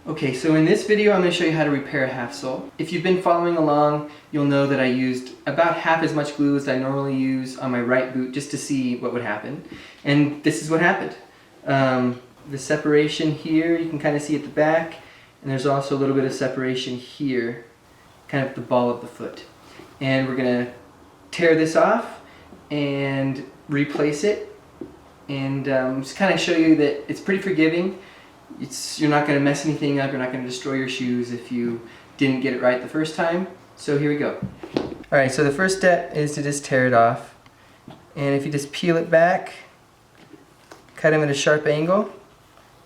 Okay, so in this video I'm going to show you how to repair a half sole. If you've been following along, you'll know that I used about half as much glue as I normally use on my right boot just to see what would happen. And this is what happened. The separation here, you can kind of see at the back, and there's also a little bit of separation here, kind of the ball of the foot. And we're going to tear this off and replace it, and just kind of show you that it's pretty forgiving. You're not going to mess anything up, you're not going to destroy your shoes if you didn't get it right the first time. So here we go. Alright, so the first step is to just tear it off. And if you just peel it back, cut them at a sharp angle,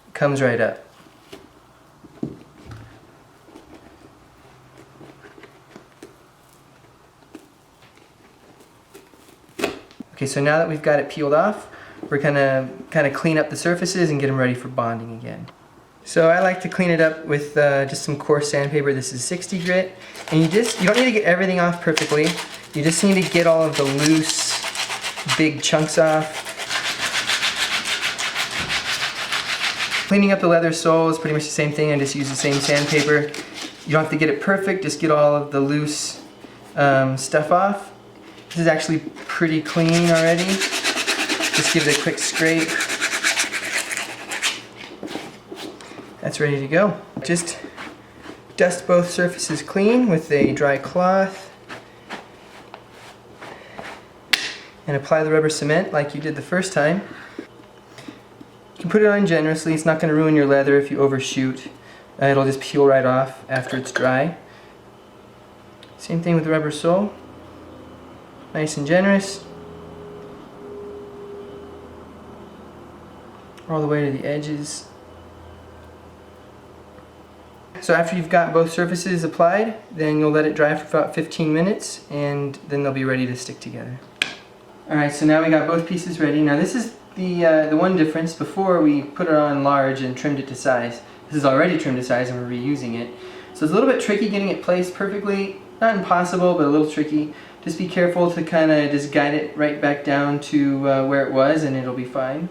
it comes right up. Okay, so now that we've got it peeled off, we're gonna kind of clean up the surfaces and get them ready for bonding again. So I like to clean it up with just some coarse sandpaper. This is 60 grit, and you don't need to get everything off perfectly. You just need to get all of the loose, big chunks off. Cleaning up the leather sole is pretty much the same thing. I just use the same sandpaper. You don't have to get it perfect. Just get all of the loose stuff off. This is actually pretty clean already. Just give it a quick scrape. That's ready to go. Just dust both surfaces clean with a dry cloth and apply the rubber cement like you did the first time. You can put it on generously. It's not going to ruin your leather if you overshoot. It'll just peel right off after it's dry. Same thing with the rubber sole. Nice and generous. All the way to the edges. So after you've got both surfaces applied, then you'll let it dry for about 15 minutes, and then they'll be ready to stick together. Alright, so now we got both pieces ready. Now this is the one difference. Before we put it on large and trimmed it to size. This is already trimmed to size and we're reusing it. So it's a little bit tricky getting it placed perfectly. Not impossible, but a little tricky. Just be careful to kind of just guide it right back down to where it was, and it'll be fine.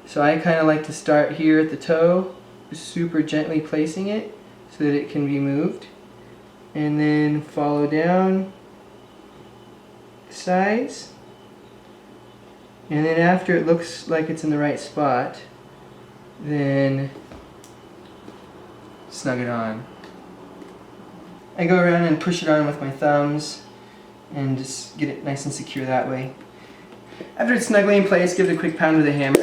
So I kind of like to start here at the toe, super gently placing it so that it can be moved, and then follow down the sides, and then after it looks like it's in the right spot, then snug it on. I go around and push it on with my thumbs and just get it nice and secure that way. After it's snugly in place, give it a quick pound with a hammer.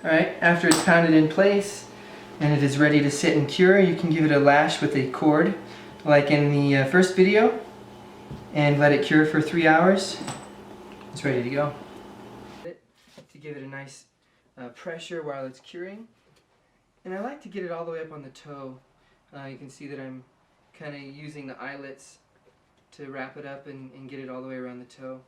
Alright, after it's pounded in place and it is ready to sit and cure, you can give it a lash with a cord like in the first video and let it cure for 3 hours. It's ready to go. To give it a nice pressure while it's curing. And I like to get it all the way up on the toe. You can see that I'm kind of using the eyelets to wrap it up and get it all the way around the toe.